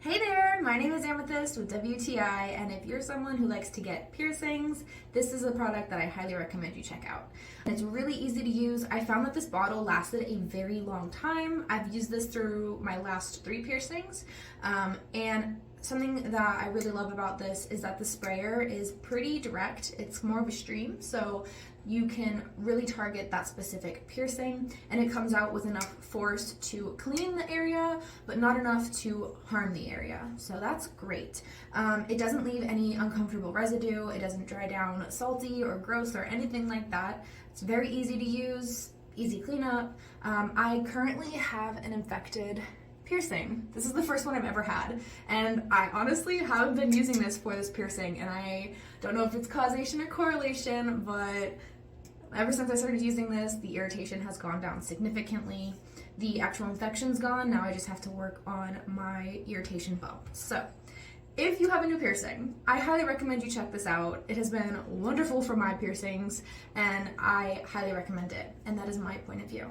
Hey there, my name is Amethyst with WTI, and if you're someone who likes to get piercings, this is a product that I highly recommend you check out. It's really easy to use. I found that this bottle lasted a very long time. I've used this through my last 3 piercings, and something that I really love about this is that the sprayer is pretty direct. It's more of a stream, so you can really target that specific piercing, and it comes out with enough force to clean the area, but not enough to harm the area. So that's great. It doesn't leave any uncomfortable residue. It doesn't dry down salty or gross or anything like that. It's very easy to use, easy cleanup. I currently have an infected piercing. This is the first one I've ever had, and I honestly haven't been using this for this piercing, and I don't know if it's causation or correlation, but ever since I started using this, the irritation has gone down significantly. The actual infection's gone. Now I just have to work on my irritation bump. So if you have a new piercing, I highly recommend you check this out. It has been wonderful for my piercings, and I highly recommend it, and that is my point of view.